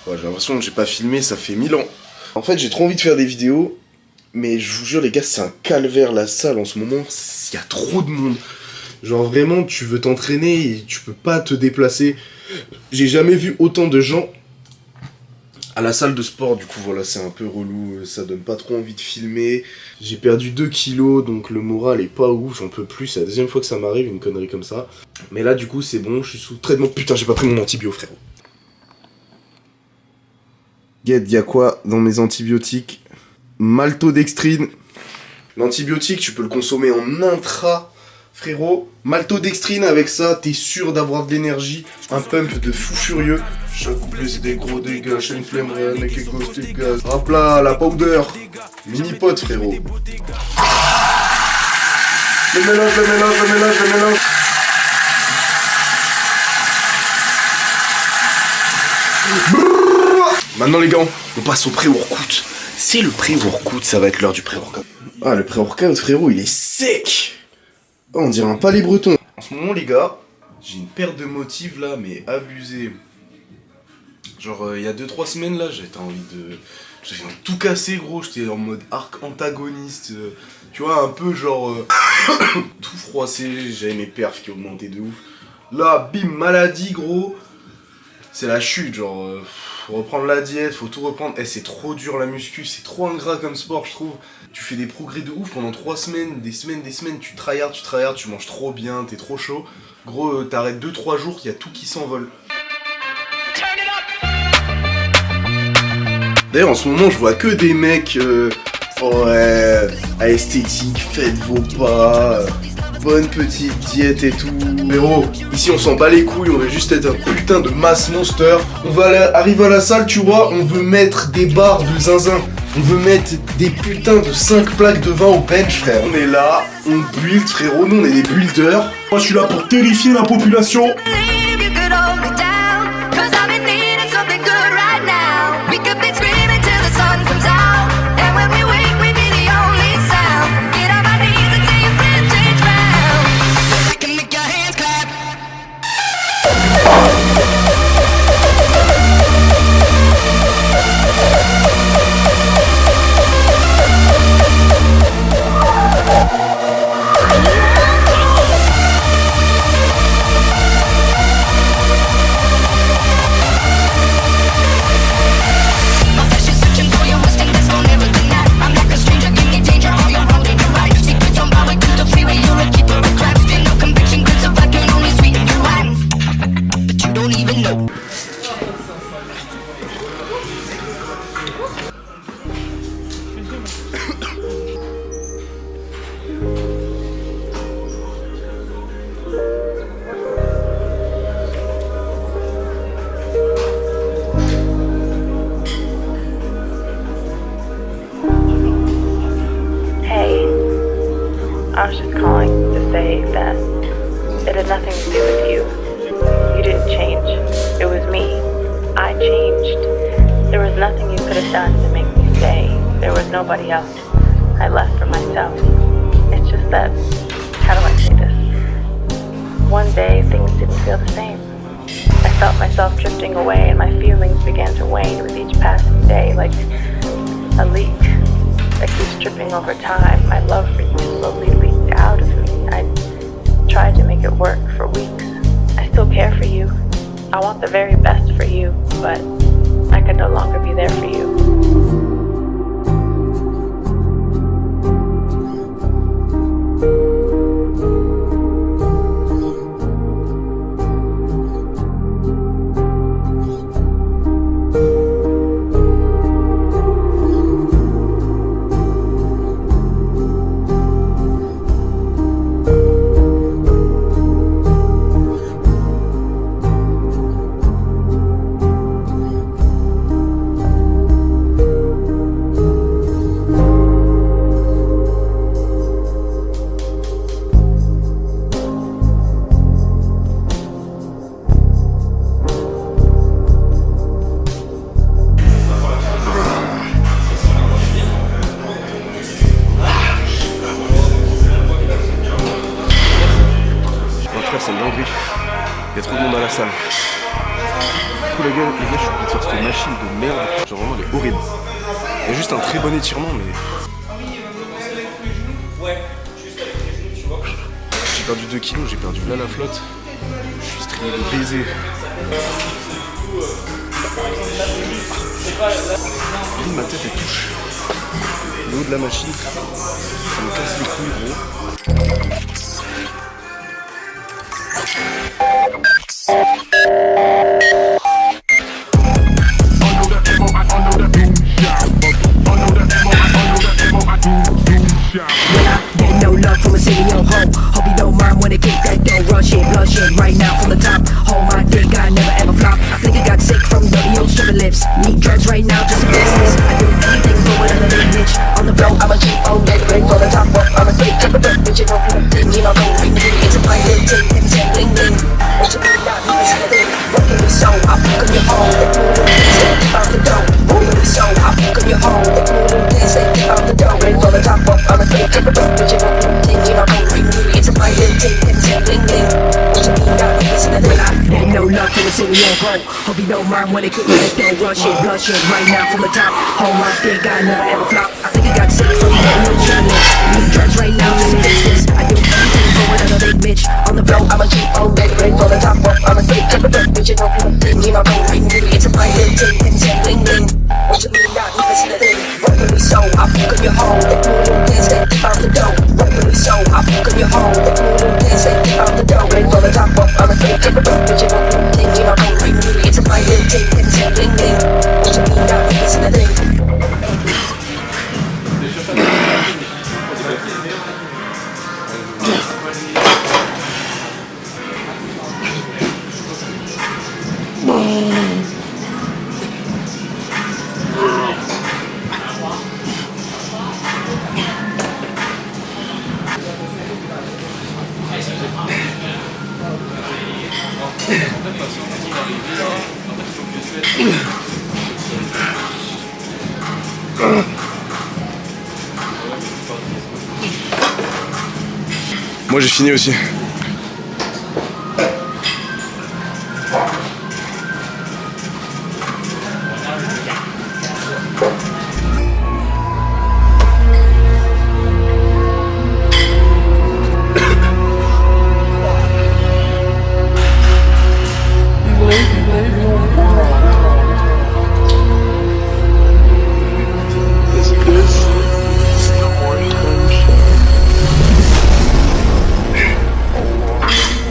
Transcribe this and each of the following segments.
Ouais, j'ai l'impression que j'ai pas filmé, ça fait 1000 ans. En fait, j'ai trop envie de faire des vidéos, mais je vous jure les gars, c'est un calvaire la salle en ce moment, il y a trop de monde. Genre vraiment, tu veux t'entraîner et tu peux pas te déplacer. J'ai jamais vu autant de gens à la salle de sport, du coup voilà, c'est un peu relou, ça donne pas trop envie de filmer. J'ai perdu 2 kilos, donc le moral est pas ouf, j'en peux plus, c'est la deuxième fois que ça m'arrive, une connerie comme ça. Mais là du coup c'est bon, je suis sous traitement. Putain, j'ai pas pris mon antibio, frérot. Guette, y'a quoi dans mes antibiotiques? Maltodextrine. L'antibiotique, tu peux le consommer en intra, frérot. Maltodextrine, avec ça, t'es sûr d'avoir de l'énergie. Un pump de fou furieux. Chaque couplet, c'est des gros dégâts. J'ai une flemme réelle, mec, et ghost et gaz. Hop là, la powder. Mini pot, frérot. Le mélange, le mélange, le mélange, le mélange. Maintenant les gars, on passe au pré-workout. C'est le pré-workout, ça va être l'heure du pré-workout. Ah, le pré-workout, frérot, il est sec. Oh, on dirait un palais breton. En ce moment les gars, j'ai une perte de motifs là, mais abusée. Genre il y a 2-3 semaines là, j'avais envie de tout casser gros, j'étais en mode arc antagoniste. Tu vois, un peu genre tout froissé, j'avais mes perfs qui augmentaient de ouf. Là, bim, maladie gros. C'est la chute, genre, faut reprendre la diète, faut tout reprendre. Eh, c'est trop dur la muscu, c'est trop ingrat comme sport, je trouve. Tu fais des progrès de ouf pendant 3 semaines, des semaines, tu tryhard, tu manges trop bien, t'es trop chaud. Gros, t'arrêtes 2-3 jours, y a tout qui s'envole. D'ailleurs, en ce moment, je vois que des mecs, ouais, à esthétique, faites vos pas, bonne petite diète et tout. Mais oh, ici on s'en bat les couilles, on veut juste être un putain de mass monster. On va arriver à la salle, tu vois, on veut mettre des barres de zinzin. On veut mettre des putains de 5 plaques de vin au bench, frère. On est là, on build, frérot, nous on est des builders. Moi je suis là pour terrifier la population. I was just calling to say that it had nothing to do with you. You didn't change. It was me. I changed. There was nothing you could have done to make me stay. There was nobody else. I left for myself. It's just that, how do I say this? One day things didn't feel the same. I felt myself drifting away and my feelings began to wane with each passing day, like a leak that keeps dripping over time. My love for you slowly leaked out of me. I tried to make it work for weeks. I still care for you. I want the very best for you, but I can no longer be there for you. C'est une dinguerie. Il y a trop de monde à la salle. Du coup, les gars, je suis obligé de faire cette machine de merde. Genre vraiment, elle est horrible. Il y a juste un très bon étirement, mais. J'ai perdu 2 kilos, j'ai perdu là la flotte. Je suis strié de baiser. Ma tête elle touche le haut de la machine. Ça me casse les couilles gros. No love from a city on hold. Hope you don't mind when I kick that dough. Rush it, blush it right now from the top. Hold my dick, I never ever flop. I think I got sick from dirty old stripper lips. Need drugs right now, just a business. I do anything for whatever they bitch. On the blow, I'ma keep on getting for the top. I'm a fake type of duck, bitch. You know, you know, it's a fine little thing, it's a bling bling. What you mean, not even see a thing. Working me so, I fuck on your home. The found the dough. Working me so, I fuck on your home. The found the dough. Ready for the top. I'm a fake type of duck, bitch. You know, it's a fine little thing, it's a bling bling. What you mean, not even see a thing. Ain't no love from the city on hold. Hope you don't mind when they kick that dough. Rush it, blush it right now from the top. Hold my dick, I never ever flop. I think I got sick from dirty old stripper lips. Need drugs right now, just a business. I do anything for whatever they bitch. On the blow, I'ma keep on getting for the top. I'm a fake type of duck, bitch. You know, it's a fine little thing, it's a bling bling. What you mean, not even see a thing. Working me so, I fuck on your home. The found the dough. Working me so, I fuck on your home. The found the dough. Ready for the top. I'm a fake type of duck, bitch. You know, it's a fine little thing, it's a bling bling. What you mean, not even see a thing. Moi j'ai fini aussi.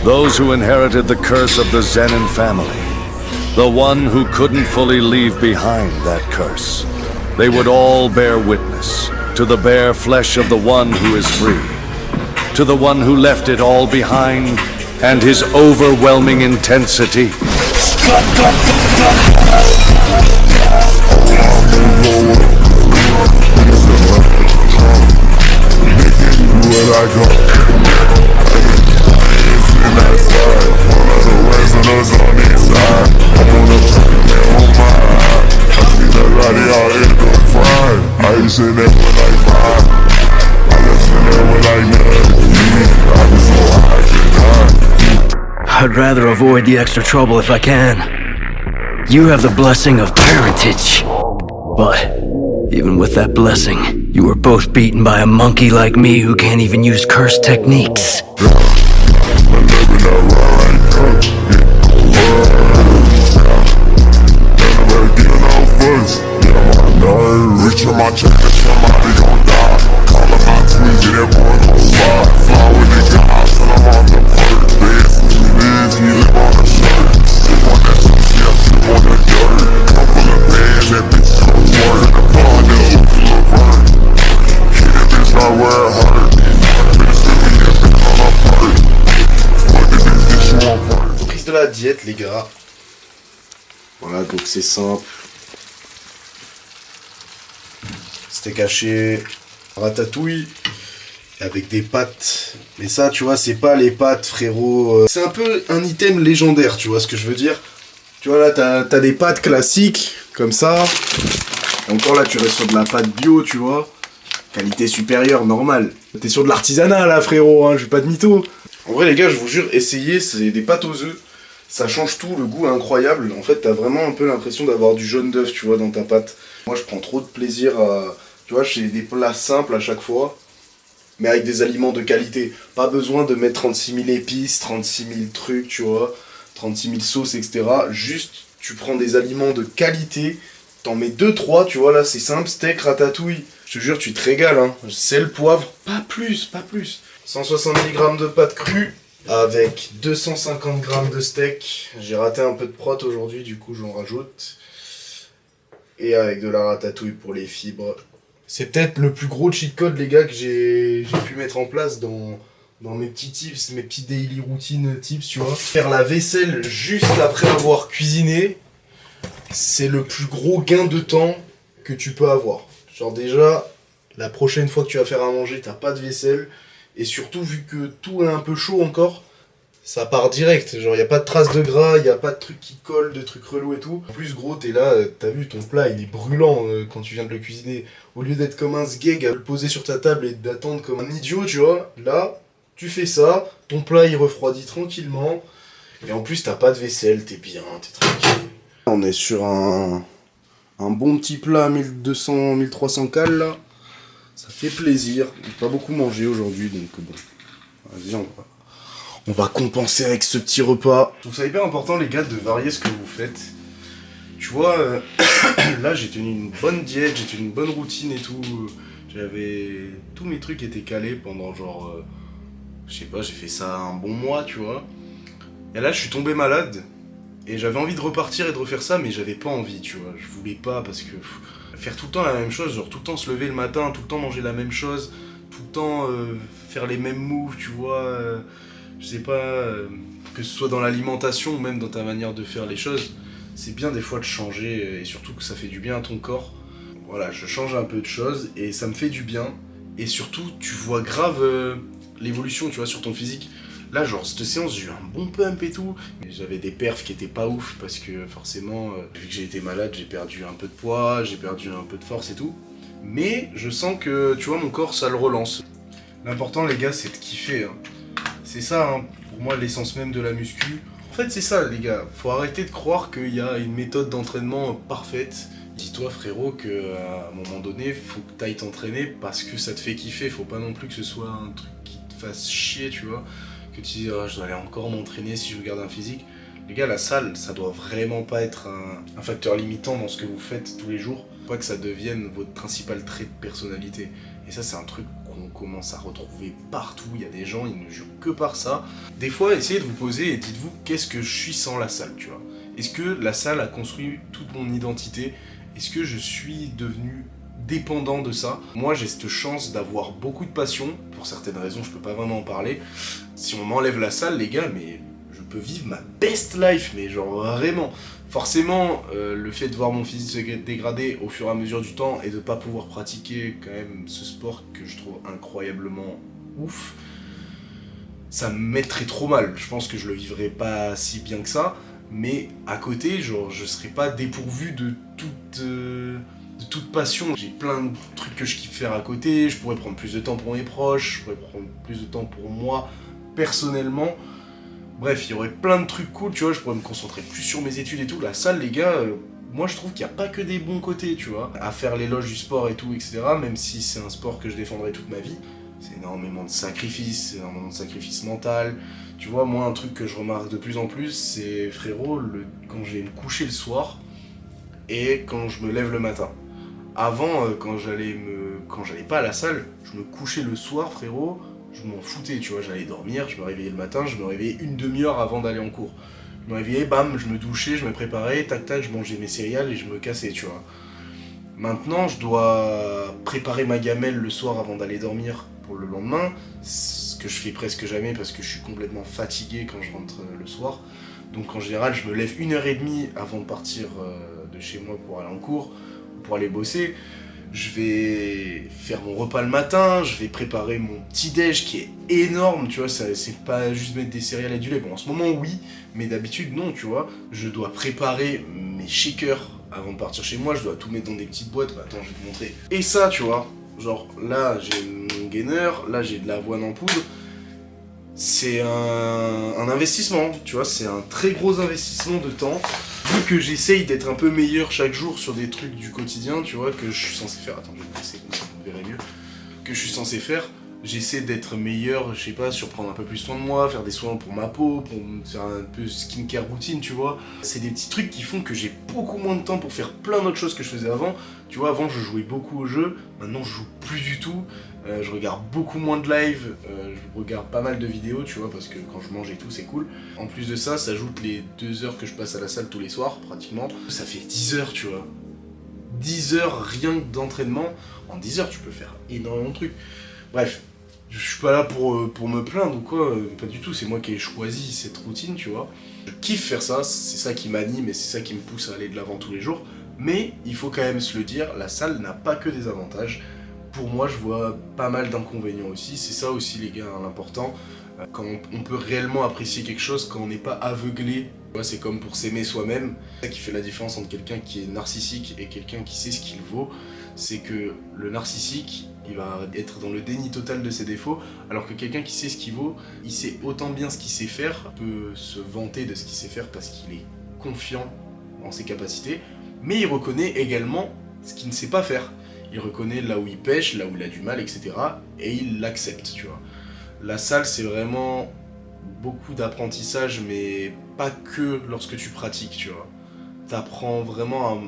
Those who inherited the curse of the Zenin family, the one who couldn't fully leave behind that curse, they would all bear witness to the bare flesh of the one who is free, to the one who left it all behind, and his overwhelming intensity. I'd rather avoid the extra trouble if I can. You have the blessing of parentage. But even with that blessing, you were both beaten by a monkey like me who can't even use curse techniques. Reaching my chest, somebody gon' die. Calling my twins, and that boy gon' slide. Fly with the guys, and I'm on the perk. Dance with me, live, he live on the shirt. Sip on that pussy, I sip on the dirt. Couple of bands, that bitch gon' work. In the pond, that look Laverne. Hit that bitch right where it hurt. Finish with me, that bitch on my perk. Fuck the bitch you on perk. Prise de la diète les gars. Voilà donc c'est simple. Steak haché, ratatouille, avec des pâtes. Mais ça, tu vois, c'est pas les pâtes, frérot. C'est un peu un item légendaire, tu vois ce que je veux dire. Tu vois, là, t'as des pâtes classiques, comme ça. Et encore là, tu restes sur de la pâte bio, tu vois. Qualité supérieure, normale. T'es sur de l'artisanat, là, frérot, hein, je fais pas de mytho. En vrai, les gars, je vous jure, essayez, c'est des pâtes aux œufs. Ça change tout, le goût est incroyable. En fait, t'as vraiment un peu l'impression d'avoir du jaune d'œuf, tu vois, dans ta pâte. Moi, je prends trop de plaisir à... Tu vois, je fais des plats simples à chaque fois, mais avec des aliments de qualité. Pas besoin de mettre 36 000 épices, 36 000 trucs, tu vois, 36 000 sauces, etc. Juste, tu prends des aliments de qualité, t'en mets 2-3, tu vois, là, c'est simple, steak, ratatouille. Je te jure, tu te régales, hein. Sel, poivre, pas plus, pas plus. 170 g de pâte crue, avec 250 g de steak. J'ai raté un peu de prot aujourd'hui, du coup j'en rajoute. Et avec de la ratatouille pour les fibres. C'est peut-être le plus gros cheat code, les gars, que j'ai pu mettre en place dans mes petits tips, mes petits daily routine tips, tu vois. Faire la vaisselle juste après avoir cuisiné, c'est le plus gros gain de temps que tu peux avoir. Genre déjà, la prochaine fois que tu vas faire à manger, t'as pas de vaisselle. Et surtout, vu que tout est un peu chaud encore, ça part direct. Genre, y a pas de traces de gras, y a pas de trucs qui collent, de trucs relous et tout. En plus, gros, t'es là, t'as vu, ton plat, il est brûlant quand tu viens de le cuisiner. Au lieu d'être comme un sgeg à le poser sur ta table et d'attendre comme un idiot, tu vois, là, tu fais ça, ton plat, il refroidit tranquillement. Et en plus, t'as pas de vaisselle, t'es bien, t'es tranquille. On est sur un bon petit plat à 1200-1300 cales, là. Ça fait plaisir. J'ai pas beaucoup mangé aujourd'hui, donc bon. Vas-y, on va compenser avec ce petit repas. Je trouve ça hyper important, les gars, de varier ce que vous faites. Tu vois, là, j'ai tenu une bonne diète, j'ai tenu une bonne routine et tout. Tous mes trucs étaient calés pendant genre... je sais pas, j'ai fait ça un bon mois, tu vois. Et là, je suis tombé malade. Et j'avais envie de repartir et de refaire ça, mais j'avais pas envie, tu vois. Je voulais pas parce que... faire tout le temps la même chose, genre tout le temps se lever le matin, tout le temps manger la même chose, tout le temps faire les mêmes moves, tu vois, je sais pas, que ce soit dans l'alimentation ou même dans ta manière de faire les choses, c'est bien des fois de changer et surtout que ça fait du bien à ton corps. Voilà, je change un peu de choses et ça me fait du bien et surtout tu vois grave l'évolution, tu vois, sur ton physique. Là, genre, cette séance, j'ai eu un bon pump et tout. J'avais des perfs qui étaient pas ouf parce que forcément, vu que j'ai été malade, j'ai perdu un peu de poids, j'ai perdu un peu de force et tout. Mais je sens que, tu vois, mon corps, ça le relance. L'important, les gars, c'est de kiffer. Hein. C'est ça, hein, pour moi, l'essence même de la muscu. En fait, c'est ça, les gars. Faut arrêter de croire qu'il y a une méthode d'entraînement parfaite. Dis-toi, frérot, qu'à un moment donné, faut que t'ailles t'entraîner parce que ça te fait kiffer. Faut pas non plus que ce soit un truc qui te fasse chier, tu vois. Que tu dis, oh, je dois aller encore m'entraîner si je veux garder un physique. Les gars, la salle, ça doit vraiment pas être un facteur limitant dans ce que vous faites tous les jours. Faut pas que ça devienne votre principal trait de personnalité. Et ça, c'est un truc qu'on commence à retrouver partout. Il y a des gens, ils ne jurent que par ça. Des fois, essayez de vous poser et dites-vous, qu'est-ce que je suis sans la salle, tu vois? Est-ce que la salle a construit toute mon identité? Est-ce que je suis devenu dépendant de ça? Moi, j'ai cette chance d'avoir beaucoup de passion. Pour certaines raisons, je peux pas vraiment en parler. Si on m'enlève la salle, les gars, mais je peux vivre ma best life, mais genre vraiment. Forcément, le fait de voir mon physique se dégrader au fur et à mesure du temps et de pas pouvoir pratiquer quand même ce sport que je trouve incroyablement ouf, ça me mettrait trop mal. Je pense que je le vivrais pas si bien que ça, mais à côté, genre, je serais pas dépourvu de toute passion. J'ai plein de trucs que je kiffe faire à côté, je pourrais prendre plus de temps pour mes proches, je pourrais prendre plus de temps pour moi, personnellement. Bref, il y aurait plein de trucs cool, tu vois, je pourrais me concentrer plus sur mes études et tout. La salle, les gars, moi je trouve qu'il n'y a pas que des bons côtés, tu vois. À faire l'éloge du sport et tout, etc., même si c'est un sport que je défendrai toute ma vie, c'est énormément de sacrifices, énormément de sacrifices mental. Tu vois, moi, un truc que je remarque de plus en plus, c'est, frérot, quand je vais me coucher le soir et quand je me lève le matin. Avant, quand j'allais pas à la salle, je me couchais le soir, frérot, je m'en foutais, tu vois, j'allais dormir, je me réveillais le matin, je me réveillais une demi-heure avant d'aller en cours. Je me réveillais, bam, je me douchais, je me préparais, tac tac, je mangeais mes céréales et je me cassais, tu vois. Maintenant, je dois préparer ma gamelle le soir avant d'aller dormir pour le lendemain, ce que je fais presque jamais parce que je suis complètement fatigué quand je rentre le soir. Donc en général, je me lève 1h30 avant de partir de chez moi pour aller en cours, pour aller bosser. Je vais faire mon repas le matin, je vais préparer mon petit-déj qui est énorme, tu vois, c'est pas juste mettre des céréales et du lait. Bon, en ce moment, oui, mais d'habitude, non, tu vois. Je dois préparer mes shakers avant de partir chez moi, je dois tout mettre dans des petites boîtes. Bah, attends, je vais te montrer. Et ça, tu vois, genre, là, j'ai mon gainer, là, j'ai de l'avoine en poudre. c'est un investissement, tu vois, c'est un très gros investissement de temps. Vu que j'essaye d'être un peu meilleur chaque jour sur des trucs du quotidien, tu vois, que je suis censé faire. Attends, je vais me passer comme ça, vous verrez mieux. Que je suis censé faire, j'essaie d'être meilleur, je sais pas, sur prendre un peu plus soin de moi, faire des soins pour ma peau, pour me faire un peu skincare routine, tu vois. C'est des petits trucs qui font que j'ai beaucoup moins de temps pour faire plein d'autres choses que je faisais avant. Tu vois, avant je jouais beaucoup aux jeux, maintenant je joue plus du tout. Je regarde beaucoup moins de live, je regarde pas mal de vidéos, tu vois, parce que quand je mange et tout, c'est cool. En plus de ça, ça ajoute les 2 heures que je passe à la salle tous les soirs, pratiquement. Ça fait 10 heures, tu vois. 10 heures rien que d'entraînement. En 10 heures, tu peux faire énormément de trucs. Bref, je suis pas là pour me plaindre ou quoi, pas du tout, c'est moi qui ai choisi cette routine, tu vois. Je kiffe faire ça, c'est ça qui m'anime et c'est ça qui me pousse à aller de l'avant tous les jours. Mais il faut quand même se le dire, la salle n'a pas que des avantages. Pour moi, je vois pas mal d'inconvénients aussi. C'est ça aussi, les gars, l'important. Quand on peut réellement apprécier quelque chose, quand on n'est pas aveuglé. C'est comme pour s'aimer soi-même. C'est ça qui fait la différence entre quelqu'un qui est narcissique et quelqu'un qui sait ce qu'il vaut. C'est que le narcissique, il va être dans le déni total de ses défauts, alors que quelqu'un qui sait ce qu'il vaut, il sait autant bien ce qu'il sait faire, peut se vanter de ce qu'il sait faire parce qu'il est confiant en ses capacités, mais il reconnaît également ce qu'il ne sait pas faire. Il reconnaît là où il pêche, là où il a du mal, etc. Et il l'accepte, tu vois. La salle, c'est vraiment beaucoup d'apprentissage, mais pas que lorsque tu pratiques, tu vois. T'apprends vraiment à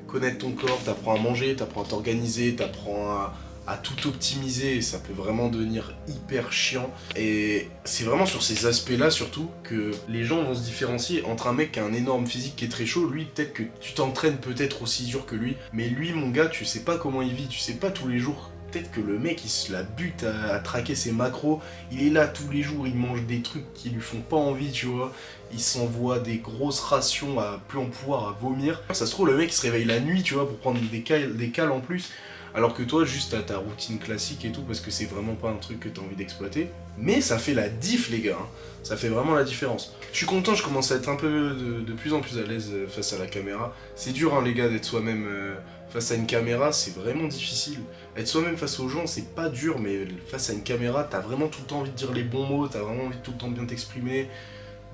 connaître ton corps, t'apprends à manger, t'apprends à t'organiser, t'apprends à tout optimiser, et ça peut vraiment devenir hyper chiant. Et c'est vraiment sur ces aspects-là, surtout, que les gens vont se différencier entre un mec qui a un énorme physique qui est très chaud, lui, peut-être que tu t'entraînes peut-être aussi dur que lui, mais lui, mon gars, tu sais pas comment il vit, tu sais pas tous les jours. Peut-être que le mec, il se la bute à traquer ses macros, il est là tous les jours, il mange des trucs qui lui font pas envie, tu vois. Il s'envoie des grosses rations à plus en pouvoir, à vomir. Ça se trouve, le mec, il se réveille la nuit, tu vois, pour prendre des cales en plus. Alors que toi, juste t'as ta routine classique et tout, parce que c'est vraiment pas un truc que t'as envie d'exploiter. Mais ça fait la diff, les gars. Hein. Ça fait vraiment la différence. Je suis content, je commence à être un peu de plus en plus à l'aise face à la caméra. C'est dur, hein, les gars, d'être soi-même face à une caméra, c'est vraiment difficile. Être soi-même face aux gens, c'est pas dur, mais face à une caméra, t'as vraiment tout le temps envie de dire les bons mots, t'as vraiment envie de tout le temps bien t'exprimer,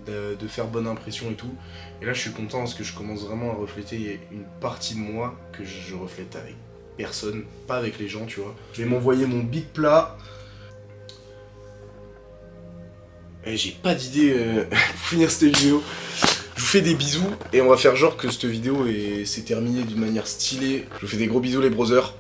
de faire bonne impression et tout. Et là, je suis content parce que je commence vraiment à refléter une partie de moi que je reflète avec personne, pas avec les gens, tu vois. Je vais m'envoyer mon big plat. Et j'ai pas d'idée pour finir cette vidéo. Je vous fais des bisous et on va faire genre que cette vidéo s'est terminée d'une manière stylée. Je vous fais des gros bisous les brothers.